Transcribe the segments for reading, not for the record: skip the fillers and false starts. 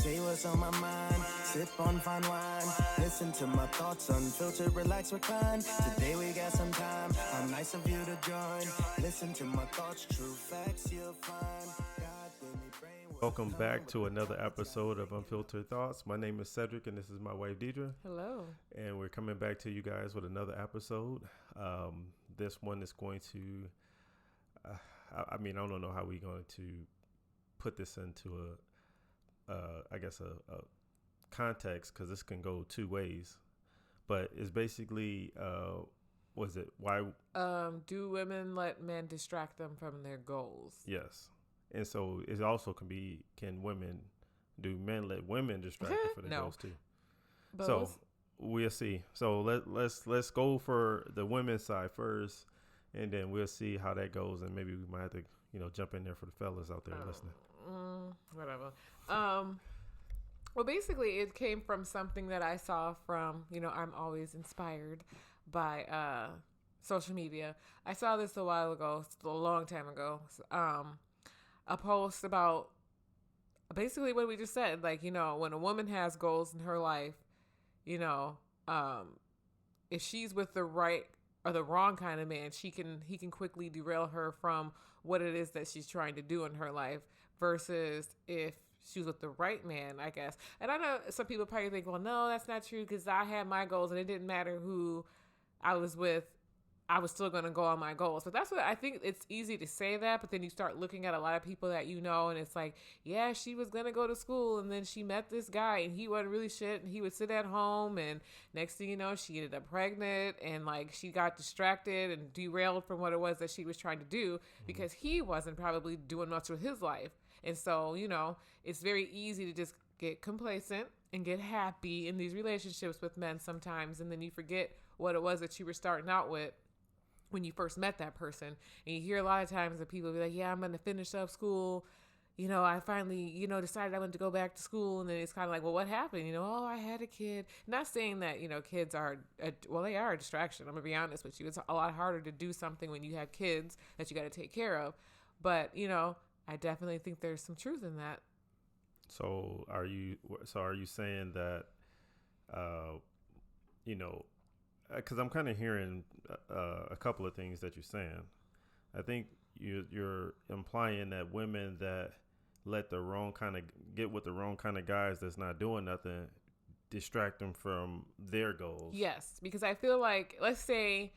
say what's on my mind. Sip on fine wine. Listen to my thoughts, unfiltered, relax, recline. Today we got some time. How nice of you to join. Listen to my thoughts, true facts you'll find. God gave me brain. Welcome back to another episode of Unfiltered Thoughts. My name is Cedric, and this is my wife, Deidre. Hello. And we're coming back to you guys with another episode. This one is going to, I don't know how we're going to put this into a context, because this can go two ways. But it's basically, why? Do women let men distract them from their goals? Yes. And so it also do men let women distract them for their goals too? Both. So we'll see. So let's go for the women's side first, and then we'll see how that goes, and maybe we might have to jump in there for the fellas out there listening. Whatever. Well, basically, it came from something that I saw from, I'm always inspired by social media. I saw this a while ago, a long time ago, a post about basically what we just said. Like, when a woman has goals in her life, if she's with the right or the wrong kind of man, he can quickly derail her from what it is that she's trying to do in her life, versus if she was with the right man, I guess. And I know some people probably think, well, no, that's not true, because I had my goals and it didn't matter who I was with. I was still going to go on my goals. But that's what I think. It's easy to say that, but then you start looking at a lot of people that and it's like, yeah, she was going to go to school, and then she met this guy, and he wasn't really shit, and he would sit at home, and next thing you know, she ended up pregnant, and like she got distracted and derailed from what it was that she was trying to do, because he wasn't probably doing much with his life. And so, it's very easy to just get complacent and get happy in these relationships with men sometimes, and then you forget what it was that you were starting out with when you first met that person. And you hear a lot of times that people be like, yeah, I'm going to finish up school. I finally, decided I wanted to go back to school. And then it's kind of like, well, what happened? I had a kid. Not saying that, kids are, they are a distraction. I'm going to be honest with you. It's a lot harder to do something when you have kids that you got to take care of. But, I definitely think there's some truth in that. So are you saying that, because I'm kind of hearing a couple of things that you're saying. I think you're implying that women that let get with the wrong kind of guys that's not doing nothing distract them from their goals. Yes, because I feel like, let's say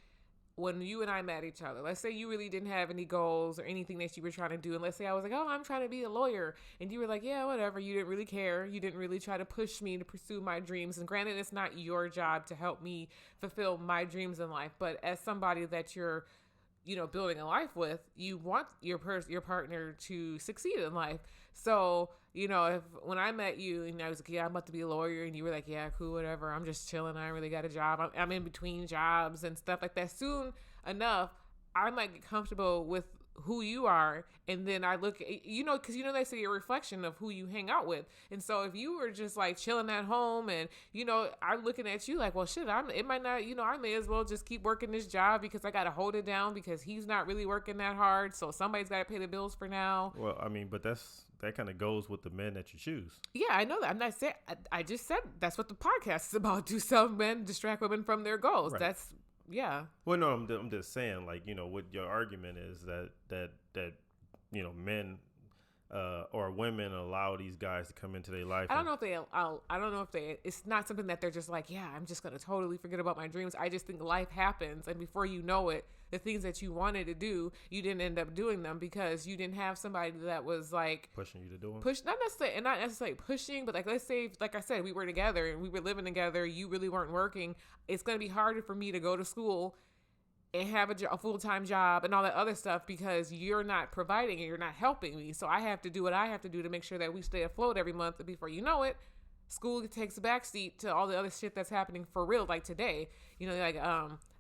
when you and I met each other, let's say you really didn't have any goals or anything that you were trying to do. And let's say I was like, oh, I'm trying to be a lawyer. And you were like, yeah, whatever. You didn't really care. You didn't really try to push me to pursue my dreams. And granted, it's not your job to help me fulfill my dreams in life. But as somebody that you're, building a life with, you want your partner to succeed in life. So, when I met you and I was like, yeah, I'm about to be a lawyer, and you were like, yeah, cool, whatever, I'm just chilling, I really got a job, I'm in between jobs and stuff like that. Soon enough, I might get comfortable with who you are, and then I look at, because they say a reflection of who you hang out with. And so if you were just like chilling at home and I'm looking at you like, well, shit, it might not, I may as well just keep working this job because I got to hold it down because he's not really working that hard, so somebody's got to pay the bills for now. Well, but that kind of goes with the men that you choose. Yeah, I know that. I'm not saying, I just said that's what the podcast is about. Do some men distract women from their goals? Right. That's, yeah. Well, no, I'm just saying, like, what your argument is that men or women allow these guys to come into their life. I don't know if they, it's not something that they're just like, yeah, I'm just going to totally forget about my dreams. I just think life happens. And before you know it, the things that you wanted to do, you didn't end up doing them because you didn't have somebody that was like pushing you to do them. Not necessarily pushing, but like, let's say, like I said, we were together and we were living together. You really weren't working. It's going to be harder for me to go to school and have a full-time job and all that other stuff because you're not providing and you're not helping me. So I have to do what I have to do to make sure that we stay afloat every month. And before you know it, school takes a backseat to all the other shit that's happening for real. Like today,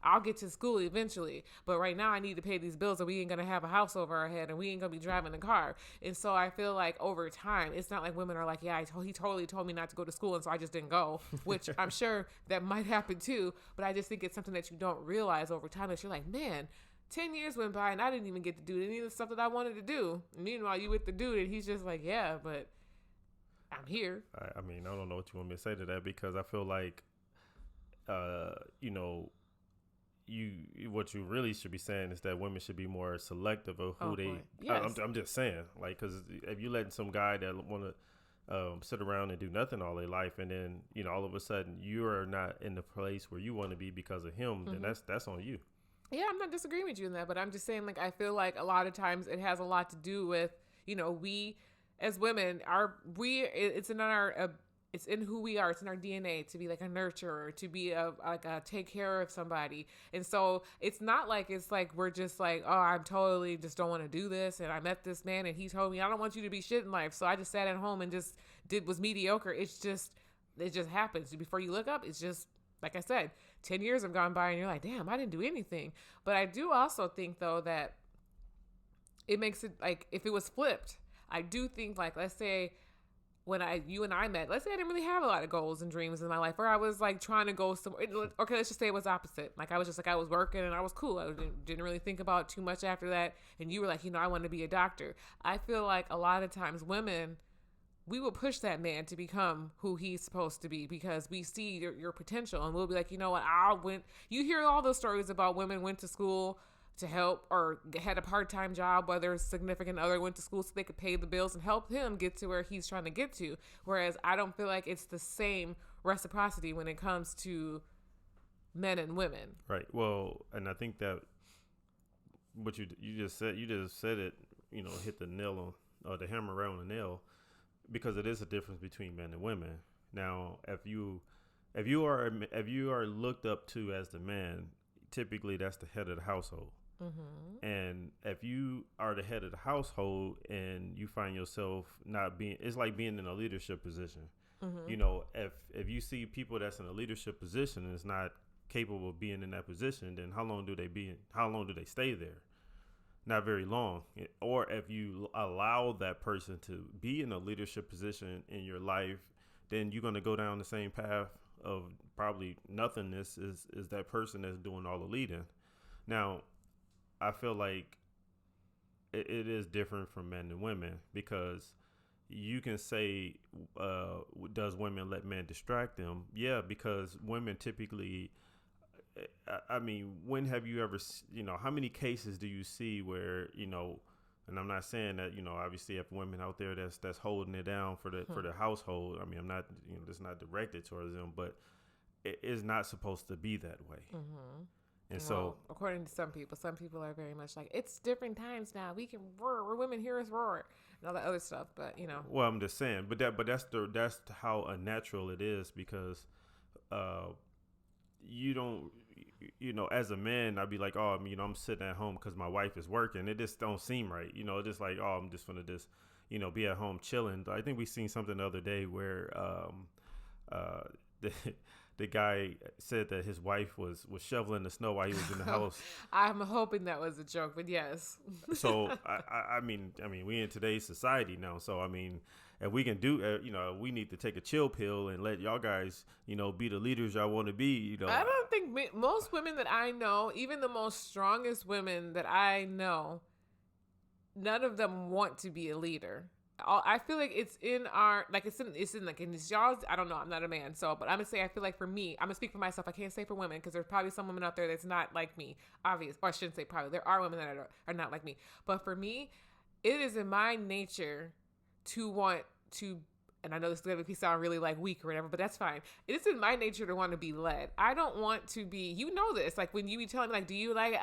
I'll get to school eventually, but right now I need to pay these bills and we ain't going to have a house over our head and we ain't going to be driving a car. And so I feel like over time, it's not like women are like, yeah, he totally told me not to go to school and so I just didn't go, which I'm sure that might happen too. But I just think it's something that you don't realize over time that you're like, man, 10 years went by and I didn't even get to do any of the stuff that I wanted to do. And meanwhile, you with the dude and he's just like, yeah, but I'm here. I mean, I don't know what you want me to say to that, because I feel like, you know, what you really should be saying is that women should be more selective of who they. Yes. I'm just saying, like, because if you letting some guy that want to sit around and do nothing all their life, and then, you know, all of a sudden you are not in the place where you want to be because of him, then that's on you. Yeah, I'm not disagreeing with you in that, but I'm just saying, like, I feel like a lot of times it has a lot to do with, you know, we as women it's in who we are. It's in our DNA to be like a nurturer, to be a take care of somebody. And so it's not like it's like we're just like, oh, I'm totally just don't want to do this. And I met this man and he told me, I don't want you to be shit in life. So I just sat at home and just was mediocre. It just happens. Before you look up, it's just, like I said, 10 years have gone by and you're like, damn, I didn't do anything. But I do also think, though, that it makes it like, if it was flipped, I do think, like, let's say when you and I met, let's say I didn't really have a lot of goals and dreams in my life, or I was like trying to go somewhere. Okay, let's just say it was opposite. Like, I was just like, I was working and I was cool. I didn't really think about too much after that. And you were like, you know, I want to be a doctor. I feel like a lot of times women, we will push that man to become who he's supposed to be because we see your potential, and we'll be like, you know what, you hear all those stories about women went to school to help or had a part-time job, whether a significant other went to school so they could pay the bills and help him get to where he's trying to get to. Whereas I don't feel like it's the same reciprocity when it comes to men and women. Right. Well, and I think that what you just said it, you know, hit the nail on, or the hammer right on the nail, because it is a difference between men and women. Now, if you are looked up to as the man, typically that's the head of the household. Mm-hmm. And if you are the head of the household and you find yourself not being, it's like being in a leadership position. Mm-hmm. You know, if you see people that's in a leadership position and is not capable of being in that position, then how long do they stay there? Not very long. Or if you allow that person to be in a leadership position in your life, then you're going to go down the same path of probably nothingness is that person that's doing all the leading. Now, I feel like it is different from men and women, because you can say, does women let men distract them? Yeah, because women typically, I mean, when have you ever, you know, how many cases do you see where, you know, and I'm not saying that, you know, obviously you have women out there that's holding it down for the household. I mean, I'm not, you know, it's not directed towards them, but it is not supposed to be that way. Mm-hmm. And so, according to some people are very much like, it's different times now. We can roar. We're women. Hear us roar, and all that other stuff. But, you know. Well, I'm just saying, but that's how unnatural it is, because you don't, you know, as a man, I'd be like, oh, you know, I'm sitting at home because my wife is working. It just don't seem right, you know. Just like, oh, I'm just gonna you know, be at home chilling. I think we seen something the other day where the guy said that his wife was shoveling the snow while he was in the house. I'm hoping that was a joke, but yes. So I mean, we in today's society now. So I mean, if we can do, you know, we need to take a chill pill and let y'all guys, you know, be the leaders y'all want to be. You know, I don't think most women that I know, even the most strongest women that I know, none of them want to be a leader. I feel like it's in our, like, it's in like in this y'all's, I don't know, I'm not a man, so, but I'm gonna say, I feel like for me, I'm gonna speak for myself, I can't say for women, because there's probably some women out there that's not like me, obvious, or I shouldn't say probably, there are women that are not like me, but for me, it is in my nature to want to, and I know this is gonna sound really like weak or whatever, but that's fine. It's in my nature to want to be led. I don't want to be, you know this, like when you be telling me, like, do you like,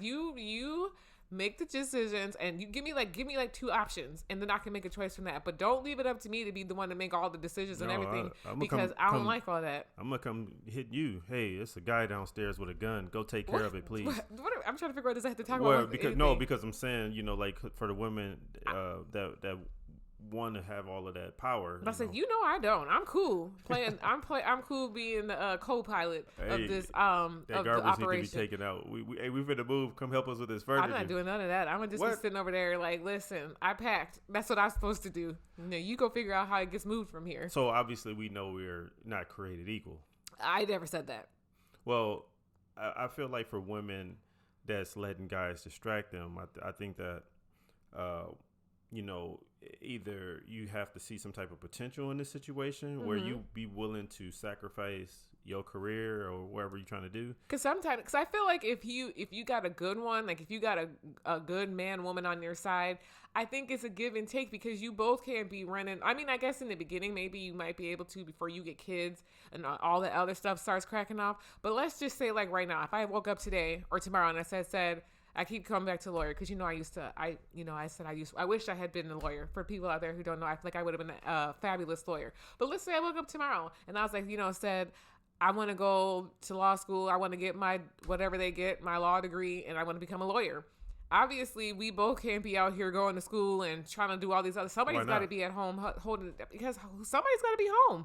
you make the decisions, and you give me like 2 options, and then I can make a choice from that. But don't leave it up to me to be the one to make all the decisions and everything, because I don't like all that. I'm gonna come hit you. Hey, it's a guy downstairs with a gun. Go take care of it, please. What I'm trying to figure out, does I have to talk about because I'm saying, you know, like for the women that want to have all of that power. I said, I don't. I'm cool playing. I'm cool being the co-pilot of this that of garbage the operation. Need to be taken out. We finna move. Come help us with this furniture. I'm not doing none of that. I'm gonna just be sitting over there like, listen, I packed. That's what I'm supposed to do. You go figure out how it gets moved from here. So obviously we know we're not created equal. I never said that. Well, I feel like for women that's letting guys distract them, I think that you know, either you have to see some type of potential in this situation where you be willing to sacrifice your career or whatever you're trying to do. Because I feel like if you got a good one, like if you got a good man, woman on your side, I think it's a give and take because you both can't be running. I mean, I guess in the beginning, maybe you might be able to before you get kids and all the other stuff starts cracking off. But let's just say like right now, if I woke up today or tomorrow and I said, I keep coming back to lawyer because, you know, I wish I had been a lawyer. For people out there who don't know, I feel like I would have been a fabulous lawyer. But let's say I woke up tomorrow and I was like, you know, said, I want to go to law school. I want to get my, whatever they get, my law degree, and I want to become a lawyer. Obviously, we both can't be out here going to school and trying to do all these other. Somebody's got to be at home holding it because somebody's got to be home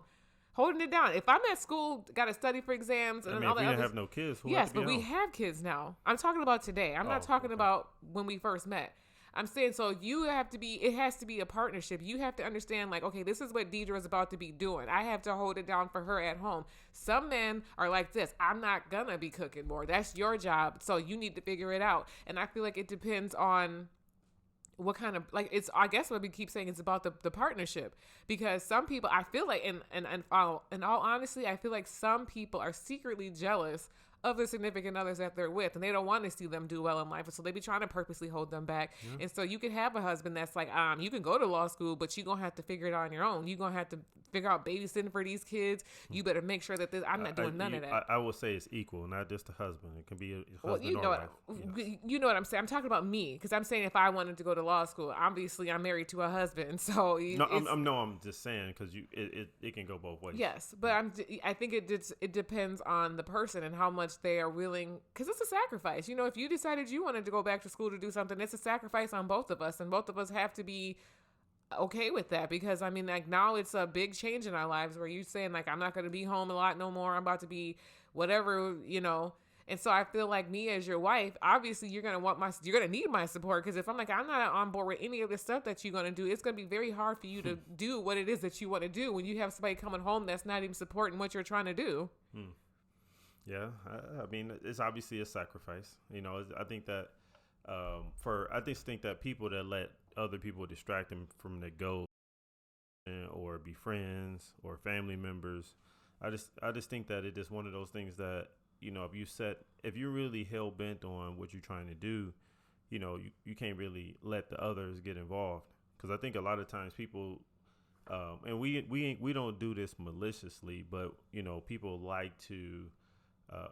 holding it down. If I'm at school, got to study for exams and all that. If we didn't have no kids, yes, but we have kids now. I'm talking about today. I'm not talking about when we first met. I'm saying, so it has to be a partnership. You have to understand, like, okay, this is what Deidre is about to be doing. I have to hold it down for her at home. Some men are like this. I'm not going to be cooking more. That's your job. So you need to figure it out. And I feel like it depends on what kind of, like, it's, I guess what we keep saying is about the partnership, because some people, I feel like, in all honesty, I feel like some people are secretly jealous of the significant others that they're with, and they don't want to see them do well in life, so they be trying to purposely hold them back. And so you can have a husband that's like, you can go to law school, but you're gonna have to figure it out on your own. You're gonna have to figure out babysitting for these kids. You better make sure that I'm not doing none of that. I will say it's equal, not just a husband. It can be a husband or wife. You know what I'm saying. I'm talking about me, because I'm saying if I wanted to go to law school, obviously I'm married to a husband, so I'm just saying because it can go both ways. Yes, but I think it depends on the person and how much they are willing, because it's a sacrifice. You know, if you decided you wanted to go back to school to do something, it's a sacrifice on both of us, and both of us have to be okay with that, because I mean, like, now it's a big change in our lives where you're saying, like, I'm not going to be home a lot no more. I'm about to be whatever, you know. And so I feel like me as your wife, obviously you're going to need my support, because if I'm like, I'm not on board with any of the stuff that you're going to do, it's going to be very hard for you to do what it is that you want to do when you have somebody coming home that's not even supporting what you're trying to do. Yeah, I mean, it's obviously a sacrifice. You know, I think that think that people that let other people distract them from their goals or be friends or family members, I just think that it is one of those things that, you know, if you're really hell bent on what you're trying to do, you know, you can't really let the others get involved, because I think a lot of times people, and we don't do this maliciously, but you know, people like to.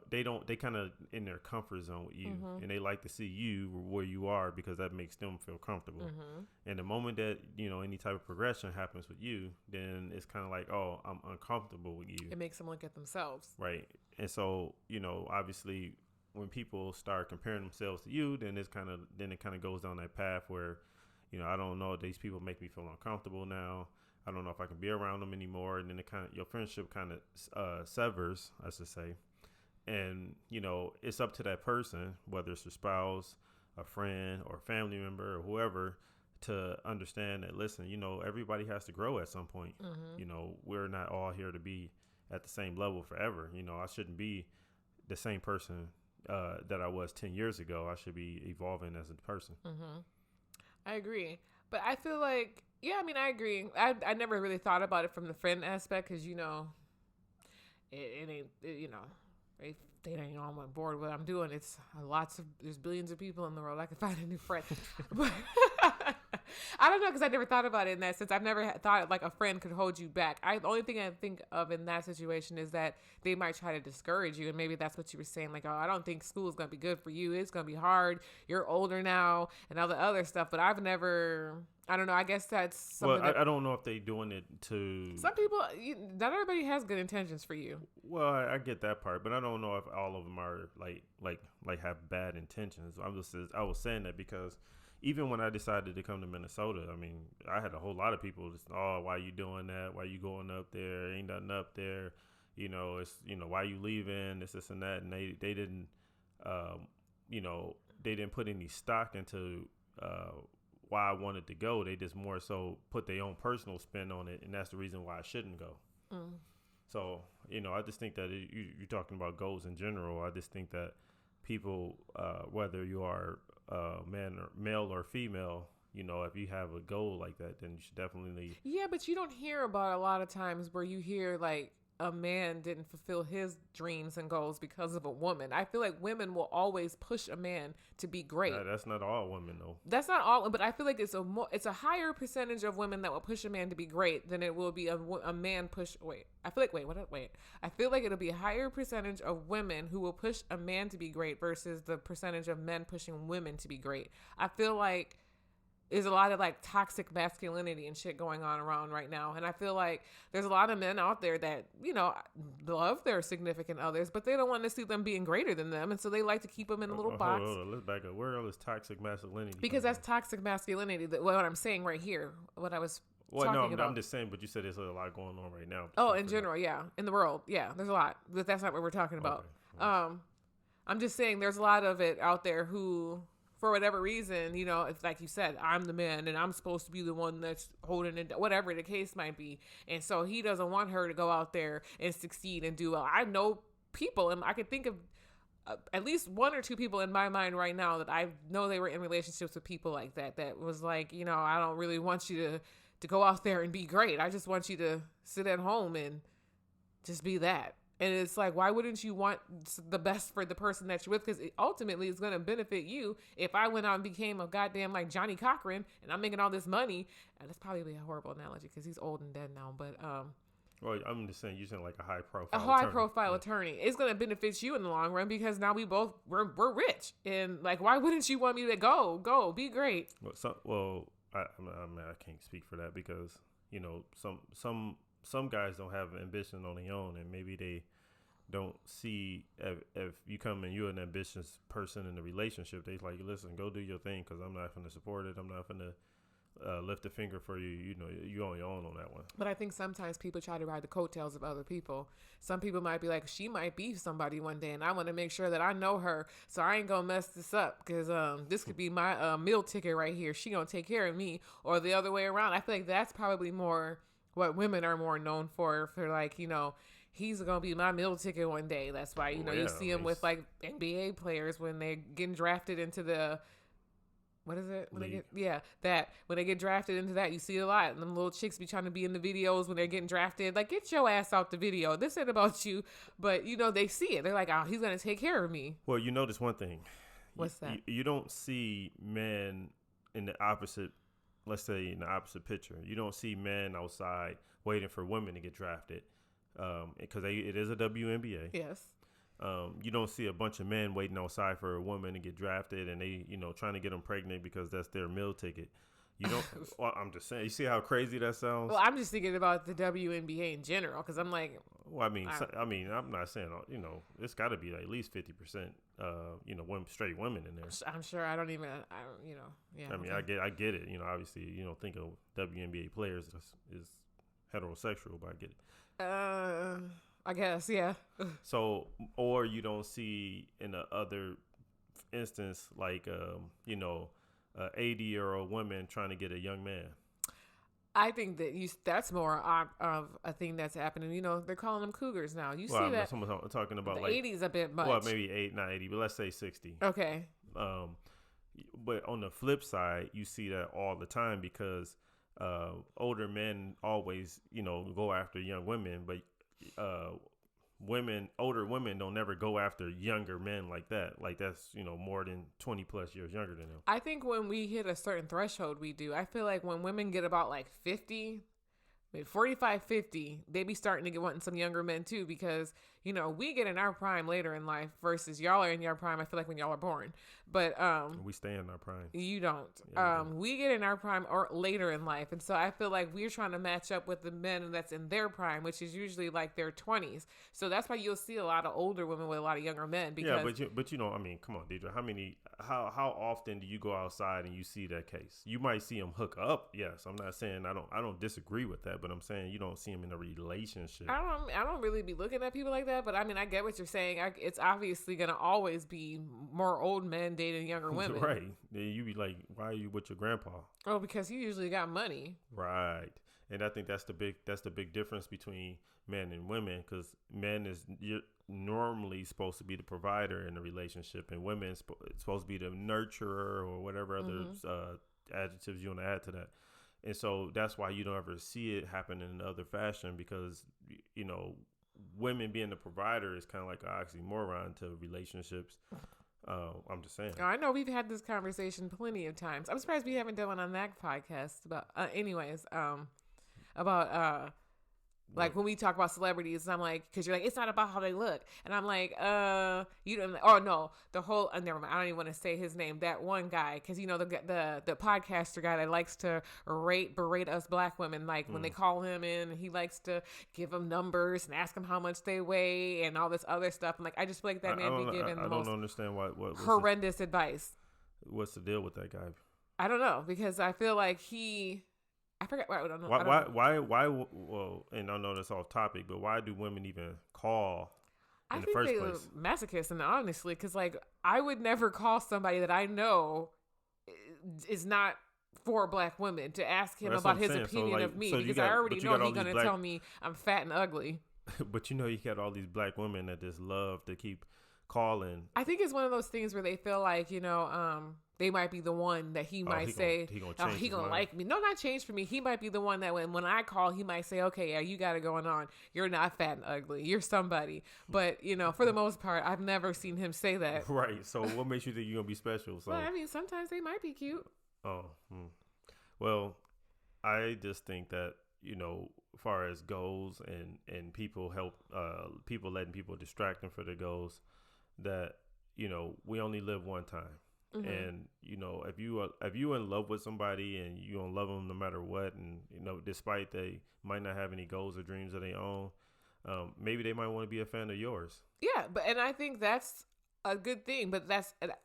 They kind of in their comfort zone with you, and they like to see you where you are because that makes them feel comfortable. And the moment that, you know, any type of progression happens with you, then it's kind of like, oh, I'm uncomfortable with you. It makes them look at themselves. Right. And so, you know, obviously when people start comparing themselves to you, then it kind of goes down that path where, you know, I don't know, these people make me feel uncomfortable now. I don't know if I can be around them anymore. And then your friendship kind of severs, I should say. And, you know, it's up to that person, whether it's your spouse, a friend, or a family member, or whoever, to understand that, listen, you know, everybody has to grow at some point. You know, we're not all here to be at the same level forever. You know, I shouldn't be the same person that I was 10 years ago. I should be evolving as a person. I agree. But I feel like, yeah, I mean, I agree. I never really thought about it from the friend aspect, because, you know, it ain't, you know, if they ain't on board with what I'm doing, there's billions of people in the world. I can find a new friend. But I don't know, because I never thought about it in that sense. I've never thought like a friend could hold you back. The only thing I think of in that situation is that they might try to discourage you, and maybe that's what you were saying, like, oh, I don't think school is going to be good for you. It's going to be hard. You're older now, and all the other stuff. But I've never... I don't know. I guess that's something. Well, I don't know if they're doing it to. Some people, not everybody has good intentions for you. Well, I get that part, but I don't know if all of them are like have bad intentions. I was saying that because even when I decided to come to Minnesota, I mean, I had a whole lot of people just, oh, why you doing that? Why you going up there? Ain't nothing up there. You know, it's, you know, why you leaving? This and that, and they didn't, you know, they didn't put any stock into. Why I wanted to go. They just more so put their own personal spin on it, and that's the reason why I shouldn't go. So, you know, I just think that you're talking about goals in general. I just think that people, whether you are male or female, you know, if you have a goal like that, then you should definitely. Yeah, but you don't hear about a lot of times where you hear like a man didn't fulfill his dreams and goals because of a woman. I feel like women will always push a man to be great. That's not all women though. That's not all, but I feel like it's a higher percentage of women that will push a man to be great than it will be a man push. I feel like it'll be a higher percentage of women who will push a man to be great versus the percentage of men pushing women to be great. I feel like there's a lot of like toxic masculinity and shit going on around right now. And I feel like there's a lot of men out there that, you know, love their significant others, but they don't want to see them being greater than them. And so they like to keep them in a little box. Hold on, let's back up. Where is toxic masculinity? Because that's toxic masculinity. What I'm saying right here, what I was talking about. I'm just saying, but you said there's a lot going on right now. Oh, in general, yeah. In the world, yeah, there's a lot. But that's not what we're talking about. Okay. I'm just saying there's a lot of it out there who, for whatever reason, you know, it's like you said, I'm the man and I'm supposed to be the one that's holding it, whatever the case might be. And so he doesn't want her to go out there and succeed and do well. I know people, and I can think of at least one or two people in my mind right now that I know they were in relationships with people like that, that was like, you know, I don't really want you to go out there and be great. I just want you to sit at home and just be that. And it's like, why wouldn't you want the best for the person that you're with? Because ultimately it's going to benefit you. If I went out and became a goddamn like Johnny Cochran and I'm making all this money, and that's probably a horrible analogy because he's old and dead now. But well, I'm just saying, you're saying like a high profile attorney. It's going to benefit you in the long run because now we're rich. And like, why wouldn't you want me to go be great? I can't speak for that because, you know, some guys don't have ambition on their own, and maybe they don't see if you come and you're an ambitious person in the relationship, they like, listen, go do your thing because I'm not going to support it. I'm not going to lift a finger for you. You know, you're on your own on that one. But I think sometimes people try to ride the coattails of other people. Some people might be like, she might be somebody one day, and I want to make sure that I know her, so I ain't going to mess this up because this could be my meal ticket right here. She going to take care of me, or the other way around. I feel like that's probably more what women are more known for like, you know, he's going to be my meal ticket one day. That's why, you know, you see him with like NBA players when they're getting drafted into the, what is it? When they get drafted into that, you see a lot. And them little chicks be trying to be in the videos when they're getting drafted. Like, get your ass out the video. This ain't about you. But, you know, they see it. They're like, oh, he's going to take care of me. Well, you notice one thing. What's that? You don't see men in the opposite, let's say in the opposite picture. You don't see men outside waiting for women to get drafted because it is a WNBA. Yes. You don't see a bunch of men waiting outside for a woman to get drafted and they, you know, trying to get them pregnant because that's their meal ticket. You don't. Well, I'm just saying. You see how crazy that sounds? Well, I'm just thinking about the WNBA in general because I'm like. Well, I'm not saying, you know, it's got to be at least 50%, you know, straight women in there. I'm sure. I don't, you know, yeah. I mean, okay. I get it. You know, obviously, you don't think of WNBA players is heterosexual, but I get it. I guess, yeah. So, or you don't see in the other instance, like, you know, 80-year-old woman trying to get a young man. I think that that's more of a thing that's happening. You know, they're calling them cougars now. You see that? Someone talking about the like 80s a bit much. Well, maybe not 80, but let's say 60. Okay. But on the flip side, you see that all the time because older men always, you know, go after young women, but older women don't never go after younger men like that. Like that's, you know, more than 20 plus years younger than them. I think when we hit a certain threshold, we do. I feel like when women get about like 50, maybe 45, 50, they be starting to get wanting some younger men too, because, you know, we get in our prime later in life versus y'all are in your prime. I feel like when y'all are born, but we stay in our prime. You don't. Yeah, we get in our prime or later in life, and so I feel like we're trying to match up with the men that's in their prime, which is usually like their 20s. So that's why you'll see a lot of older women with a lot of younger men. Because but you know, I mean, come on, Deidre. How often do you go outside and you see that case? You might see them hook up. Yes, I'm not saying I don't disagree with that, but I'm saying you don't see them in a relationship. I don't really be looking at people like that, but I mean, I get what you're saying. It's obviously gonna always be more old men dating younger women, right? You be like, why are you with your grandpa? Oh, because he usually got money, right? And I think that's the big difference between men and women, because men is normally supposed to be the provider in a relationship, and women supposed to be the nurturer or whatever other adjectives you want to add to that. And so that's why you don't ever see it happen in another fashion, because, you know, women being the provider is kind of like an oxymoron to relationships. I'm just saying. I know we've had this conversation plenty of times. I'm surprised we haven't done one on that podcast. But about like when we talk about celebrities, I'm like, because you're like, it's not about how they look, and I'm like, you don't. Oh no, the whole. Never mind. I don't even want to say his name. That one guy, because you know the podcaster guy that likes to berate us black women. Like when they call him in, he likes to give them numbers and ask them how much they weigh and all this other stuff. I'm like, I just feel like that man be giving the most understand what horrendous advice. What's the deal with that guy? I don't know, because I feel like I forget why. Why? Well, and I know that's off topic, but why do women even call in the first place? Masochists, and honestly, because like I would never call somebody that I know is not for black women to ask him about his opinion of me, because I already know he's gonna tell me I'm fat and ugly. But you know, you got all these black women that just love to keep calling. I think it's one of those things where they feel like, you know, they might be the one that he might say, he gonna like me. No, not change for me. He might be the one that when I call, he might say, okay, yeah, you got it going on. You're not fat and ugly. You're somebody. But, you know, for the most part, I've never seen him say that. Right. So what makes you think you're gonna be special? So, well, I mean, sometimes they might be cute. Oh, well, I just think that, you know, as far as goals and people people letting people distract them for their goals, that, you know, we only live one time. Mm-hmm. And, you know, if you in love with somebody and you don't love them no matter what, and, you know, despite they might not have any goals or dreams of their own, maybe they might want to be a fan of yours. Yeah, and I think that's a good thing, but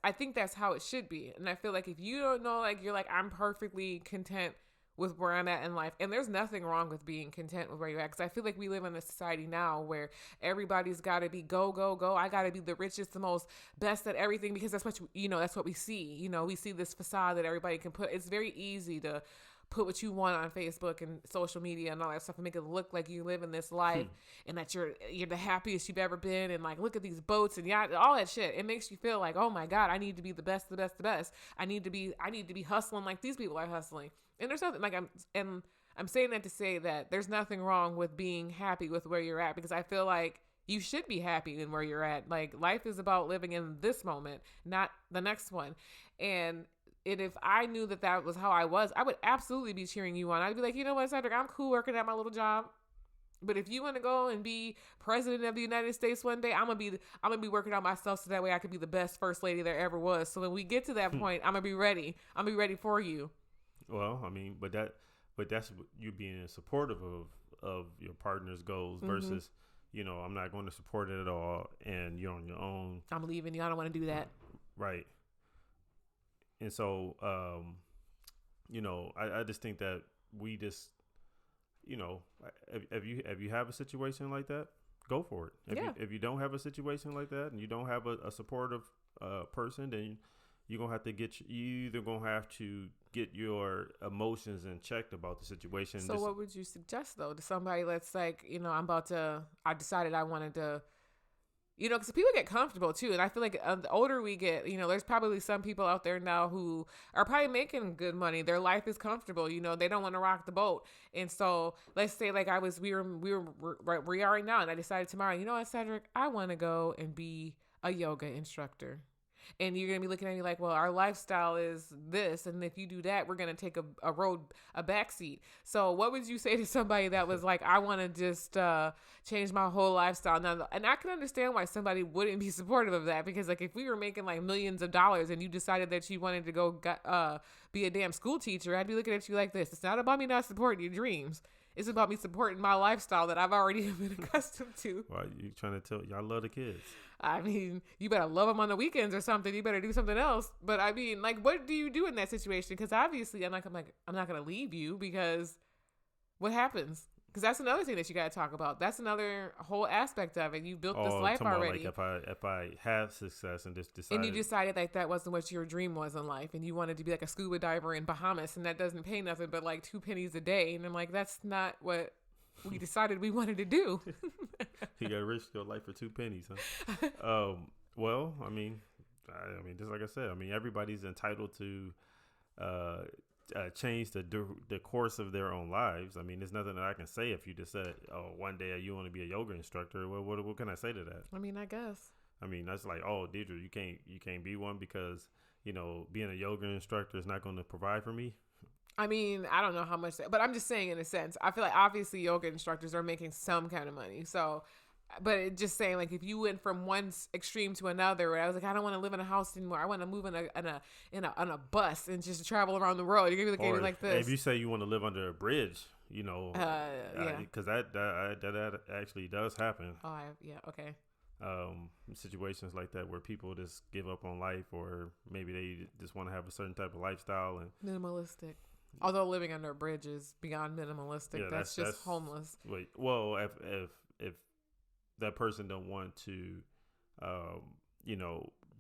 I think that's how it should be. And I feel like if you don't know, like, you're like, I'm perfectly content with where I'm at in life. And there's nothing wrong with being content with where you're at. Because I feel like we live in a society now where everybody's got to be go, go, go. I got to be the richest, the most best at everything, because that's what, that's what we see. You know, we see this facade that everybody can put. It's very easy to put what you want on Facebook and social media and all that stuff and make it look like you live in this life and that you're the happiest you've ever been, and like, look at these boats and all that shit. It makes you feel like, oh my God, I need to be the best, the best, the best. I need to be hustling like these people are hustling. And there's nothing like I'm saying that to say that there's nothing wrong with being happy with where you're at, because I feel like you should be happy in where you're at. Like, life is about living in this moment, not the next one. And if I knew that was how I was, I would absolutely be cheering you on. I'd be like, you know what, Cedric, I'm cool working at my little job. But if you want to go and be president of the United States one day, I'm gonna be working on myself so that way I could be the best first lady there ever was. So when we get to that point, I'm gonna be ready. I'm gonna be ready for you. Well, I mean, but that's you being supportive of your partner's goals versus, you know, I'm not going to support it at all, and you're on your own. I'm leaving you. I don't want to do that. Right. And so, you know, I just think that we just, you know, if you have a situation like that, go for it. If you don't have a situation like that and you don't have a supportive person, then you're gonna have to you either gonna have to get your emotions in check about the situation. So what would you suggest though to somebody that's like, you know, I decided I wanted to, you know, because people get comfortable too. And I feel like the older we get, you know, there's probably some people out there now who are probably making good money. Their life is comfortable. You know, they don't want to rock the boat. And so let's say like we are right now, and I decided tomorrow, you know what, Cedric, I want to go and be a yoga instructor. And you're going to be looking at me like, well, our lifestyle is this. And if you do that, we're going to take a backseat. So what would you say to somebody that was like, I want to just change my whole lifestyle? Now, and I can understand why somebody wouldn't be supportive of that, because like if we were making like millions of dollars and you decided that you wanted to go be a damn school teacher, I'd be looking at you like this. It's not about me not supporting your dreams. It's about me supporting my lifestyle that I've already been accustomed to. Why you trying to tell y'all love the kids? I mean, you better love them on the weekends or something. You better do something else. But I mean, like, what do you do in that situation? Because obviously, I'm not going to leave you, because what happens? Because that's another thing that you got to talk about. That's another whole aspect of it. You built this life already. Like if I have success and just decided. And you decided like that wasn't what your dream was in life, and you wanted to be like a scuba diver in Bahamas, and that doesn't pay nothing but like 2 pennies a day. And I'm like, that's not what we decided we wanted to do. You got to risk your life for 2 pennies, huh? Well, I mean, just like I said, I mean, everybody's entitled to change the course of their own lives. I mean, there's nothing that I can say if you just said, "Oh, one day you want to be a yoga instructor." Well, what can I say to that? I mean, I guess. I mean, that's like, "Oh, Deidre, you can't be one because being a yoga instructor is not going to provide for me." I mean, I don't know how much, but I'm just saying in a sense, I feel like obviously yoga instructors are making some kind of money. So, but it just saying like if you went from one extreme to another, where I was like, I don't want to live in a house anymore. I want to move in a bus and just travel around the world. You're gonna be looking like this. If you say you want to live under a bridge, yeah, because that actually does happen. Oh, okay. Situations like that where people just give up on life, or maybe they just want to have a certain type of lifestyle and minimalistic. Although living under a bridge is beyond minimalistic. Yeah, that's just homeless. Wait, well, if that person don't want to,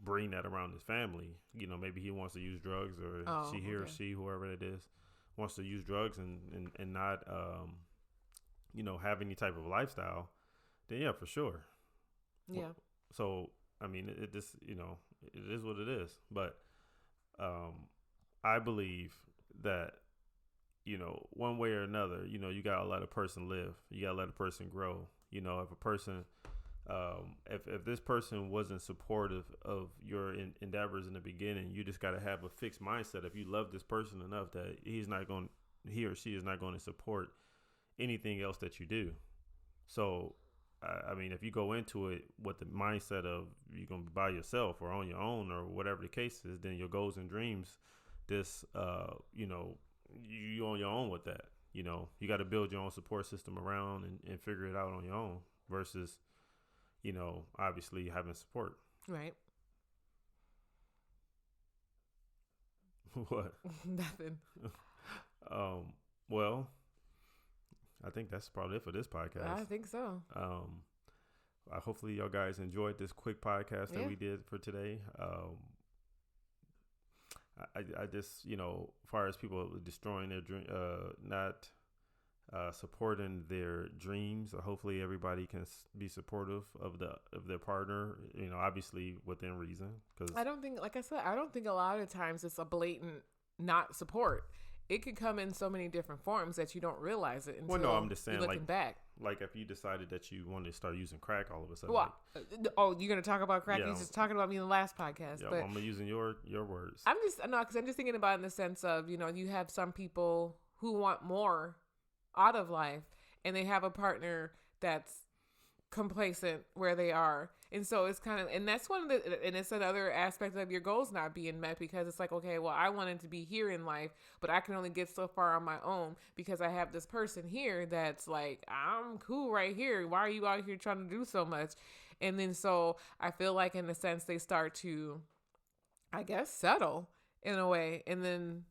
bring that around his family, maybe he wants to use drugs, or or she, whoever it is, wants to use drugs and not, have any type of lifestyle, then yeah, for sure. Yeah. So, I mean, it just, it is what it is. But I believe that, one way or another, you got to let a person live. You got to let a person grow. If a person, if this person wasn't supportive of your endeavors in the beginning, you just got to have a fixed mindset. If you love this person enough that he or she is not going to support anything else that you do. So, I mean, if you go into it with the mindset of you're going to be by yourself or on your own or whatever the case is, then your goals and dreams, you on your own with that. You got to build your own support system around and figure it out on your own versus, obviously having support. Right. What? Nothing. Well, I think that's probably it for this podcast. I think so. Hopefully y'all guys enjoyed this quick podcast that we did for today. I just, as far as people destroying their dream, not supporting their dreams, hopefully everybody can be supportive of their partner, obviously within reason. Because I don't think, like I said, I don't think a lot of times it's a blatant not support. It could come in so many different forms that you don't realize it until I'm just saying, looking back. Like if you decided that you wanted to start using crack all of a sudden. Well, you're going to talk about crack? Yeah. You're just talking about me in the last podcast. Yeah, but I'm using your words. Because I'm just thinking about it in the sense of, you have some people who want more out of life and they have a partner that's complacent where they are. And so it's kind of, and that's and it's another aspect of your goals not being met, because it's like, okay, well, I wanted to be here in life, but I can only get so far on my own because I have this person here that's like, I'm cool right here. Why are you out here trying to do so much? And then so I feel like in a sense they start to, I guess, settle in a way. And then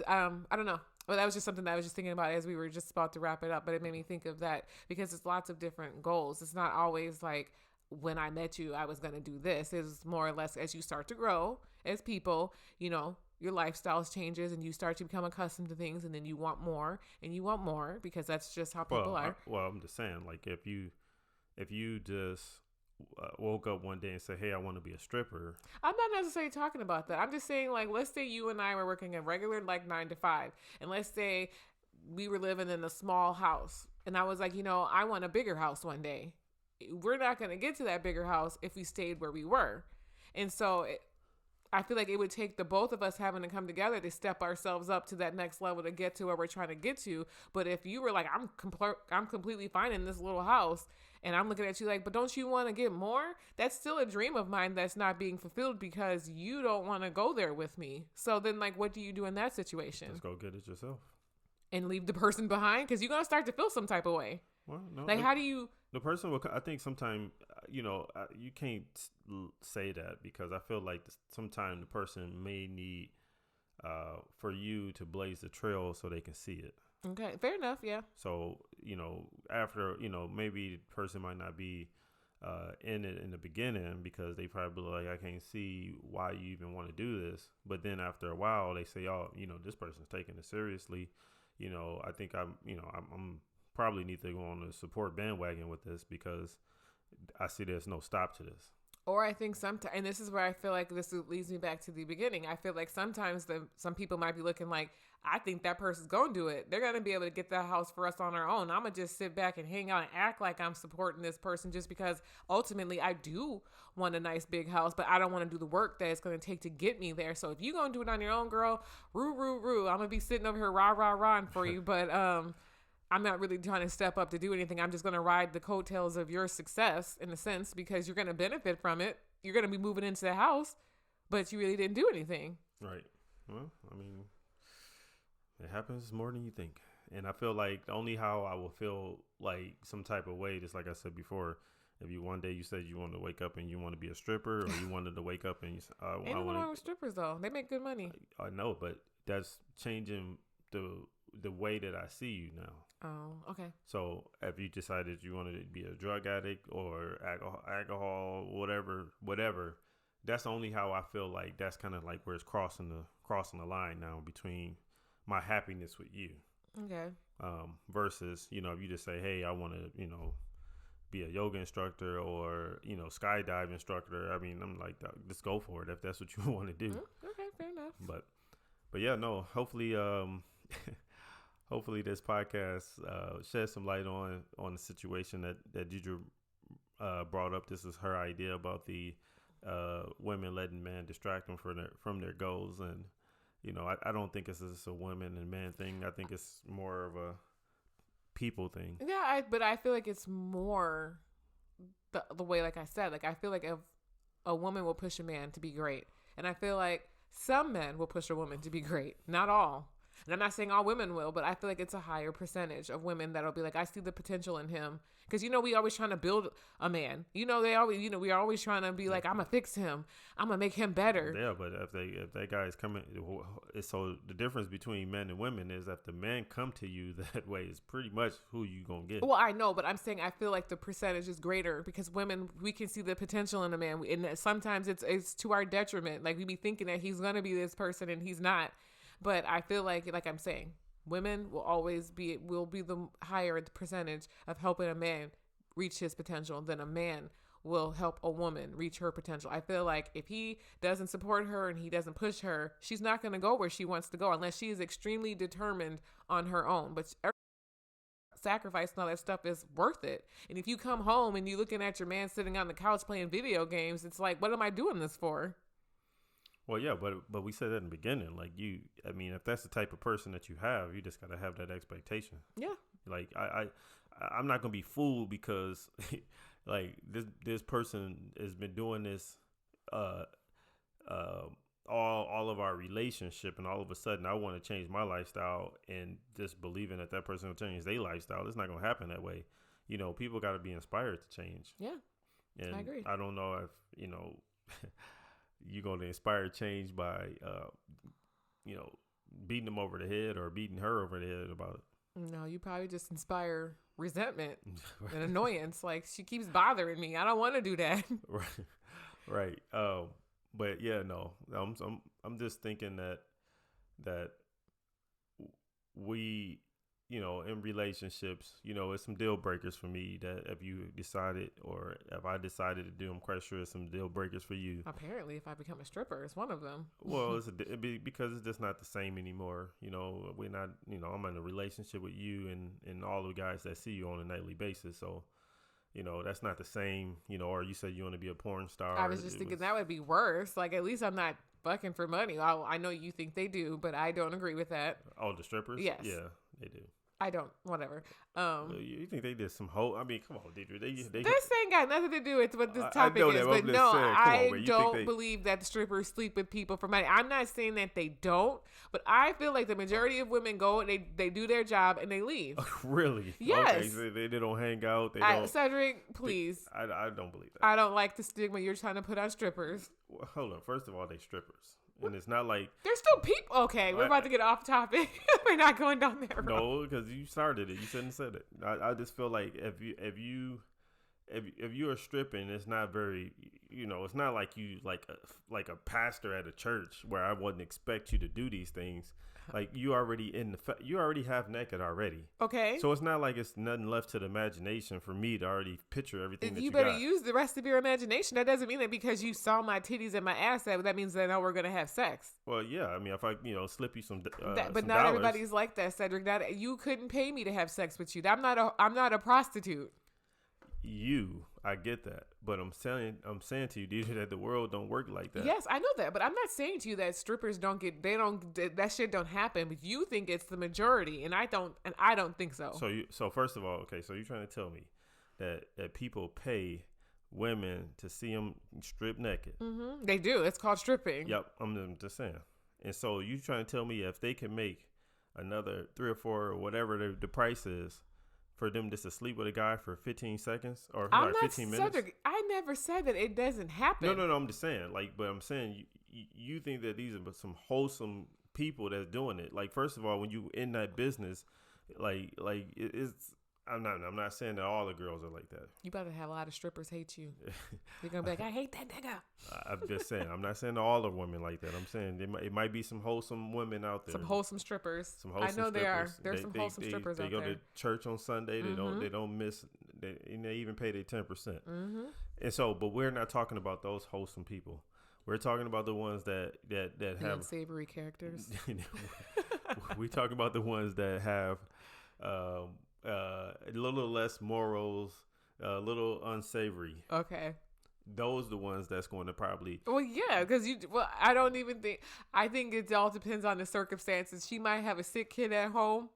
I don't know. Well, that was just something that I was just thinking about as we were just about to wrap it up, but it made me think of that because it's lots of different goals. It's not always like, when I met you, I was going to do this. It's more or less as you start to grow as people, your lifestyles changes and you start to become accustomed to things, and then you want more and you want more because that's just how people are. I'm just saying, like if you just woke up one day and say, hey, I want to be a stripper. I'm not necessarily talking about that. I'm just saying, like, let's say you and I were working a regular, like 9 to 5. And let's say we were living in a small house and I was like, I want a bigger house one day. We're not going to get to that bigger house if we stayed where we were. And so I feel like it would take the both of us having to come together to step ourselves up to that next level to get to where we're trying to get to. But if you were like, I'm completely fine in this little house, and I'm looking at you like, but don't you want to get more? That's still a dream of mine that's not being fulfilled because you don't want to go there with me. So then, like, what do you do in that situation? Just go get it yourself. And leave the person behind? Because you're going to start to feel some type of way. Well, no. Like, how do you... The person will, I think sometimes, you can't say that because I feel like sometimes the person may need for you to blaze the trail so they can see it. Okay, fair enough, yeah. So, after, maybe the person might not be in it in the beginning because they probably like, I can't see why you even want to do this. But then after a while, they say, oh, this person's taking it seriously. I think I'm probably need to go on the support bandwagon with this because I see there's no stop to this. Or I think sometimes, and this is where I feel like this leads me back to the beginning. I feel like sometimes some people might be looking like, I think that person's going to do it. They're going to be able to get that house for us on our own. I'm going to just sit back and hang out and act like I'm supporting this person just because ultimately I do want a nice big house, but I don't want to do the work that it's going to take to get me there. So if you're going to do it on your own, girl, roo. I'm going to be sitting over here rah-rah-rahing for you, but I'm not really trying to step up to do anything. I'm just going to ride the coattails of your success in a sense because you're going to benefit from it. You're going to be moving into the house, but you really didn't do anything. Right. Well, I mean, it happens more than you think. And I feel like the only how I will feel like some type of way, just like I said before, if you one day you said you wanted to wake up and you want to be a stripper, or you wanted to wake up and you ain't nothing wrong with strippers though. They make good money. I know, but that's changing the way that I see you now. Oh, okay. So if you decided you wanted to be a drug addict or alcohol, whatever, that's only how I feel like that's kind of like where it's crossing the line now between my happiness with you. Okay. Versus, if you just say, hey, I want to, be a yoga instructor or, skydive instructor. I mean, I'm like, just go for it if that's what you want to do. Okay, fair enough. But yeah, no, hopefully, hopefully this podcast sheds some light on the situation that Deidre brought up. This is her idea about the women letting men distract them from their goals. And, I don't think it's a women and man thing. I think it's more of a people thing. Yeah, but I feel like it's more the way, like I said, like I feel like if a woman will push a man to be great, and I feel like some men will push a woman to be great, not all. And I'm not saying all women will, but I feel like it's a higher percentage of women that'll be like, I see the potential in him. Because, we always trying to build a man. We are always trying to be like, I'm going to fix him. I'm going to make him better. Yeah, but if that guy is coming, so the difference between men and women is that the men come to you that way is pretty much who you going to get. Well, I know, but I'm saying I feel like the percentage is greater because women, we can see the potential in a man. And sometimes it's to our detriment. Like we be thinking that he's going to be this person and he's not. But I feel like I'm saying, women will be the higher percentage of helping a man reach his potential than a man will help a woman reach her potential. I feel like if he doesn't support her and he doesn't push her, she's not going to go where she wants to go unless she is extremely determined on her own. But sacrifice and all that stuff is worth it. And if you come home and you're looking at your man sitting on the couch playing video games, it's like, what am I doing this for? Well, yeah, but we said that in the beginning. Like if that's the type of person that you have, you just got to have that expectation. Yeah. Like I'm not gonna be fooled because like this person has been doing this all of our relationship, and all of a sudden I want to change my lifestyle and just believing that person will change their lifestyle. It's not gonna happen that way. People got to be inspired to change. Yeah, and I agree. I don't know if you're going to inspire change by, beating them over the head or beating her over the head about it. No, you probably just inspire resentment and annoyance. Like, she keeps bothering me. I don't want to do that. Right. But yeah, no, I'm just thinking that we, in relationships, it's some deal breakers for me that if you decided or if I decided to do, I'm quite sure it's some deal breakers for you. Apparently, if I become a stripper, it's one of them. Well, because it's just not the same anymore. We're not, I'm in a relationship with you and all the guys that see you on a nightly basis. So, that's not the same, or you said you want to be a porn star. I was just thinking that would be worse. Like, at least I'm not fucking for money. I know you think they do, but I don't agree with that. Oh, the strippers? Yes. Yeah, they do. I don't, whatever. You think they did some I mean, come on, Deidre. This ain't got nothing to do with what this topic is. But no, I don't believe that the strippers sleep with people for money. I'm not saying that they don't, but I feel like the majority of women go and they do their job and they leave. Really? Yes. Okay, so they don't hang out. They don't. Cedric, please. I don't believe that. I don't like the stigma you're trying to put on strippers. Well, hold on. First of all, they strippers. And it's not like they're still people. Okay, we're about to get off topic. We're not going down there. No, because you started it. You shouldn't have said it. I just feel like if you if you are stripping, it's not very, it's not like you like a pastor at a church where I wouldn't expect you to do these things. Like you already you already half naked already. Okay. So it's not like it's nothing left to the imagination for me to already picture everything that you better got. use the rest of your imagination. That doesn't mean that because you saw my titties and my ass, that means that now we're gonna have sex. Well, yeah. I mean, if I slip you some, but some not dollars, everybody's like that, Cedric. That you couldn't pay me to have sex with you. I'm not a prostitute. I get that, but I'm saying to you, DJ, that the world don't work like that. Yes, I know that, but I'm not saying to you that strippers that shit don't happen. But you think it's the majority, and I don't think so. So first of all, okay, so you're trying to tell me that people pay women to see them strip naked? Mm-hmm. They do. It's called stripping. Yep, I'm just saying. And so you trying to tell me if they can make another 3 or 4 or whatever the price is, for them just to sleep with a guy for 15 seconds or like 15 minutes? Cedric, I never said that it doesn't happen. No, I'm just saying. But I'm saying you think that these are some wholesome people that's doing it. Like, first of all, when you in that business, it's. I'm not saying that all the girls are like that. You better have a lot of strippers hate you. They're gonna be like, I hate that nigga. I'm just saying. I'm not saying all the women like that. I'm saying it might be some wholesome women out there. Some wholesome strippers. Some wholesome I know strippers. there are. There's some wholesome strippers out there. They go to church on Sunday. They don't miss. They even pay their 10%. Mm-hmm. And so, but we're not talking about those wholesome people. We're talking about the ones that have unsavory characters. We talking about the ones that have a little less morals, a little unsavory. Okay. Those are the ones that's going to probably. Well, yeah, because I don't even think. I think it all depends on the circumstances. She might have a sick kid at home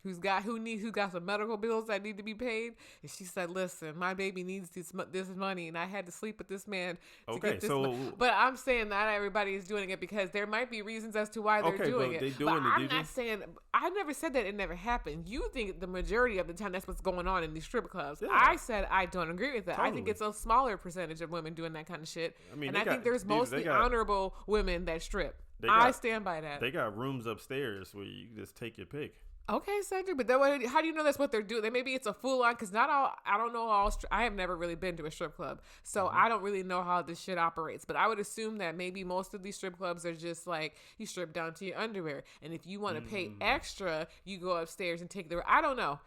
who's got some medical bills that need to be paid, and she said, "Listen, my baby needs this money, and I had to sleep with this man to get this." But I'm saying not everybody is doing it because there might be reasons as to why they're doing it. I'm not saying. I never said that it never happened. You think the majority of the time that's what's going on in these strip clubs. Yeah. I said I don't agree with that. Totally. I think it's a smaller percentage of women doing that kind of shit. I mean, and I think there's mostly honorable women that strip. I stand by that. They got rooms upstairs where you can just take your pick. Okay, Cedric, but how do you know that's what they're doing? Maybe it's a full on, because not all, I don't know all, I have never really been to a strip club, so I don't really know how this shit operates, but I would assume that maybe most of these strip clubs are just like, you strip down to your underwear, and if you want to pay extra, you go upstairs and take I don't know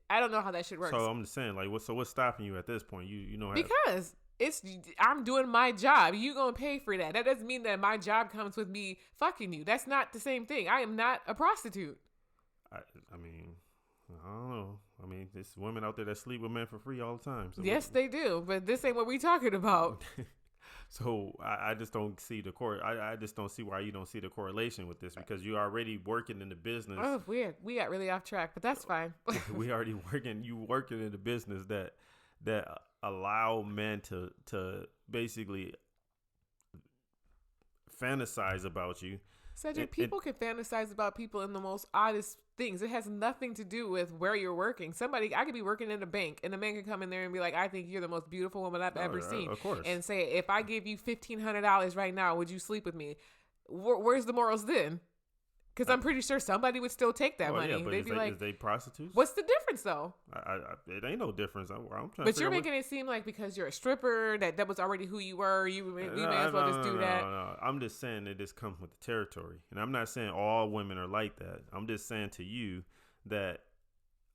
how that shit works. So I'm just saying, what's stopping you at this point? You know, because I'm doing my job. You gonna pay for that. That doesn't mean that my job comes with me fucking you. That's not the same thing. I am not a prostitute. I mean, I don't know. I mean, there's women out there that sleep with men for free all the time. So yes, they do. But this ain't what we talking about. So I just don't see I just don't see why you don't see the correlation with this, because you're already working in the business. Oh, weird. We got really off track, but that's fine. We already working in the business that allow men to basically fantasize about you. Cedric, people can fantasize about people in the most oddest things. It has nothing to do with where you're working. I could be working in a bank, and the man can come in there and be like, I think you're the most beautiful woman I've ever seen. Of course. And say, if I give you $1,500 right now, would you sleep with me? Where's the morals then? Because I'm pretty sure somebody would still take that money. Yeah, but They'd be like, is they prostitutes? What's the difference, though? It ain't no difference. I'm trying but you're making it seem like because you're a stripper, that was already who you were. You may as well just do that. No. I'm just saying that this comes with the territory. And I'm not saying all women are like that. I'm just saying to you that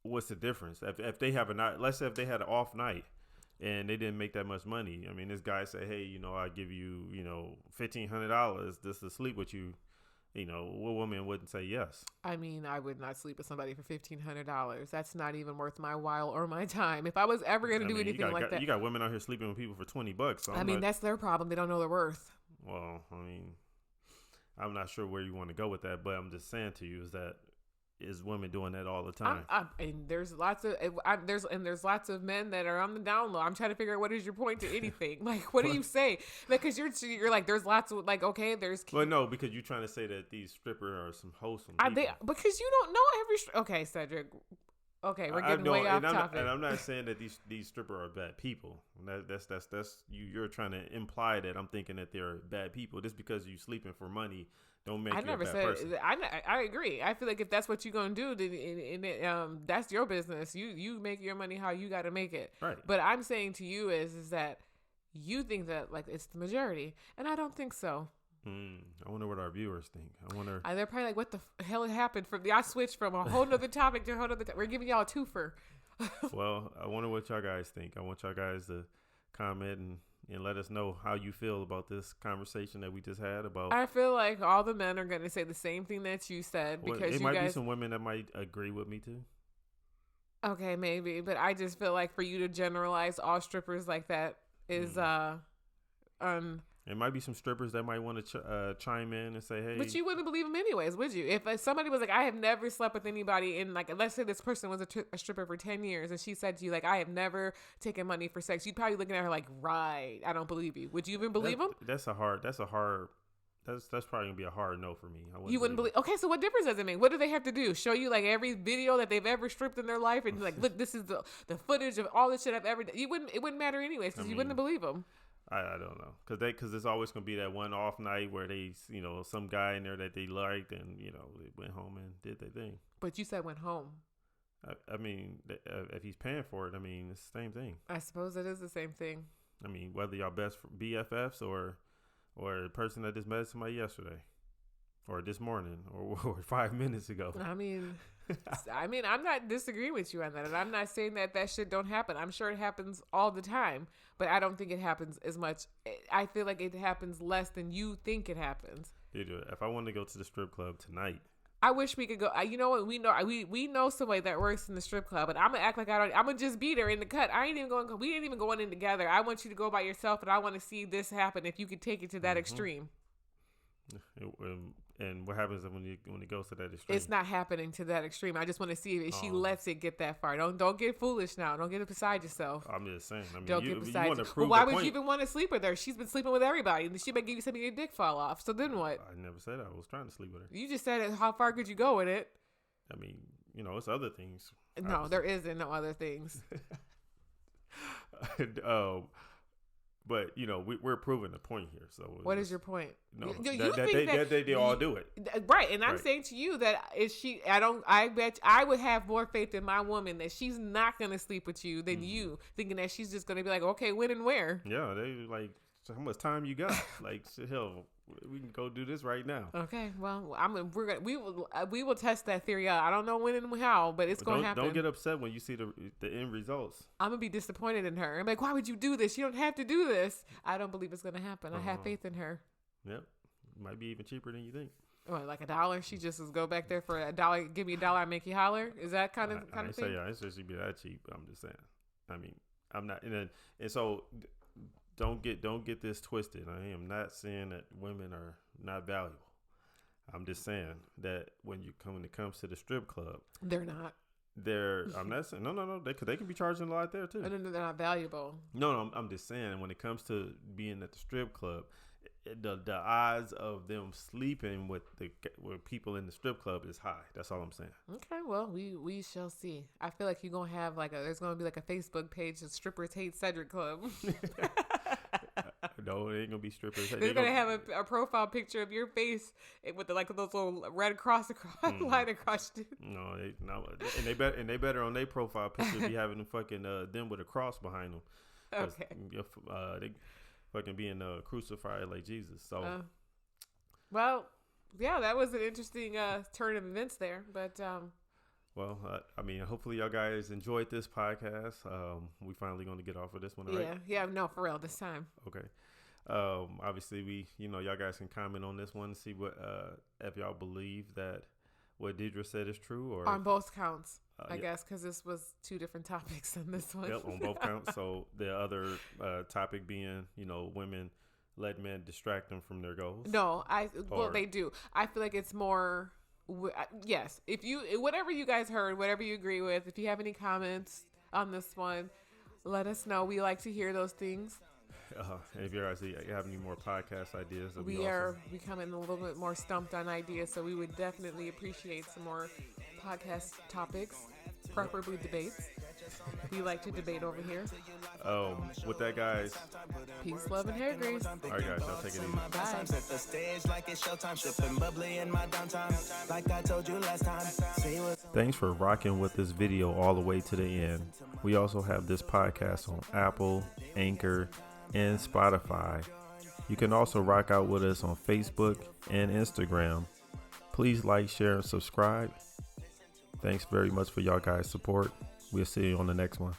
what's the difference? If they have a night, let's say if they had an off night and they didn't make that much money. I mean, this guy say, hey, I give you, $1,500 just to sleep with you. What woman wouldn't say yes? I mean, I would not sleep with somebody for $1,500. That's not even worth my while or my time. If I was ever going to do anything like that. You got women out here sleeping with people for $20. So that's their problem. They don't know their worth. Well, I'm not sure where you want to go with that, but I'm just saying to you is women doing that all the time. And there's lots of men that are on the down low. I'm trying to figure out what is your point to anything. Like, what do you say? Because you're like, there's lots of okay, there's. Well, no, because you're trying to say that these strippers are some wholesome people. Because you don't know okay, Cedric. Okay, we're getting way off topic. And I'm not saying that these strippers are bad people. That's you're trying to imply that I'm thinking that they're bad people. Just because you sleeping for money don't make you a bad person. I agree. I feel like if that's what you're gonna do, then that's your business. You make your money how you got to make it. Right. But I'm saying to you is that you think that like it's the majority, and I don't think so. I wonder what our viewers think. I wonder. They're probably like, "What the hell happened?" I switched from a whole nother topic to a whole nother. We're giving y'all a twofer. Well, I wonder what y'all guys think. I want y'all guys to comment and let us know how you feel about this conversation that we just had about. I feel like all the men are going to say the same thing that you said because it might be some women that might agree with me too. Okay, maybe, but I just feel like for you to generalize all strippers like that is It might be some strippers that might want to chime in and say, hey. But you wouldn't believe them anyways, would you? If somebody was like, I have never slept with anybody in, like, let's say this person was a stripper for 10 years and she said to you, like, I have never taken money for sex. You'd probably looking at her like, right, I don't believe you. Would you even believe them? That's probably going to be a hard no for me. You wouldn't believe. Okay, so what difference does it make? What do they have to do? Show you like every video that they've ever stripped in their life and like, look, this is the footage of all the shit I've ever done. It wouldn't matter anyways because you wouldn't believe them. I don't know because there's always going to be that one off night where they, some guy in there that they liked and, they went home and did their thing. But you said went home. I mean, if he's paying for it, I mean, it's the same thing. I suppose it is the same thing. I mean, whether y'all best BFFs or a person that just met somebody yesterday or this morning or 5 minutes ago. I mean, I'm not disagreeing with you on that. And I'm not saying that shit don't happen. I'm sure it happens all the time, but I don't think it happens as much. I feel like it happens less than you think it happens. Dude, if I wanted to go to the strip club tonight, I wish we could go. You know what? We know somebody that works in the strip club, and I'm gonna act like I don't. I'm gonna just be there in the cut. I ain't even going. We ain't even going in together. I want you to go by yourself, and I want to see this happen. If you could take it to that extreme. And what happens when it goes to that extreme? It's not happening to that extreme. I just want to see if she lets it get that far. Don't get foolish now. Don't get beside yourself. I'm just saying. I mean, don't get beside yourself. Well, why would you even want to sleep with her? She's been sleeping with everybody, and she might give you something your dick fall off. So then what? I never said I was trying to sleep with her. You just said how far could you go with it? I mean, it's other things. No, there isn't no other things. But we're proving the point here. So what is your point? No, they all do it, right? And I'm saying to you that if she, I bet I would have more faith in my woman that she's not gonna sleep with you than you, thinking that she's just gonna be like, okay, when and where? Yeah, they like, so how much time you got? Like, hell, we can go do this right now. Okay, well, we will test that theory out. I don't know when and how, but it's going to happen. Don't get upset when you see the end results. I'm gonna be disappointed in her. I'm like, why would you do this? You don't have to do this. I don't believe it's gonna happen. I have faith in her. Yep, might be even cheaper than you think. What, like $1? She just go back there for $1. Give me $1, I make you holler. Is that kind of thing? I ain't say she'd be that cheap. I'm just saying. I mean, I'm not. And so. Don't get this twisted. I am not saying that women are not valuable. I'm just saying that when it comes to the strip club, they're not. I'm not saying no. They can be charging a lot there too. No, they're not valuable. No, I'm just saying when it comes to being at the strip club, the odds of them sleeping with people in the strip club is high. That's all I'm saying. Okay, well, we shall see. I feel like you're gonna have there's gonna be like a Facebook page of Strippers Hate Cedric Club. No, it ain't gonna be strippers. They're gonna have a profile picture of your face with those little red cross line across it. No, and they better on their profile picture be having them fucking them with a cross behind them. Okay. They fucking being crucified like Jesus. So, well, yeah, that was an interesting turn of events there, but. Well, I mean, hopefully y'all guys enjoyed this podcast. We finally going to get off of this one, right? Yeah, no, for real, this time. Okay. Obviously, y'all guys can comment on this one, see what if y'all believe that what Deidre said is true, or on both counts, I guess, because this was two different topics in this one. Yep, on both counts. So the other topic being, women let men distract them from their goals. No, they do. I feel like it's more. Yes, if you whatever you guys heard, whatever you agree with, if you have any comments on this one, let us know. We like to hear those things. And if you guys have any more podcast ideas, we are becoming a little bit more stumped on ideas, so we would definitely appreciate some more podcast topics, preferably debates. we like to debate over here. With that, guys. Peace, love, and hair grease. All right, guys, y'all take it easy. Bye. Set the stage like it's showtime, sipping bubbly in my downtime. Like I told you last time. See what's Thanks for rocking with this video all the way to the end. We also have this podcast on Apple, Anchor, and Spotify. You can also rock out with us on Facebook and Instagram. Please like, share, and subscribe. Thanks very much for y'all guys' support. We'll see you on the next one.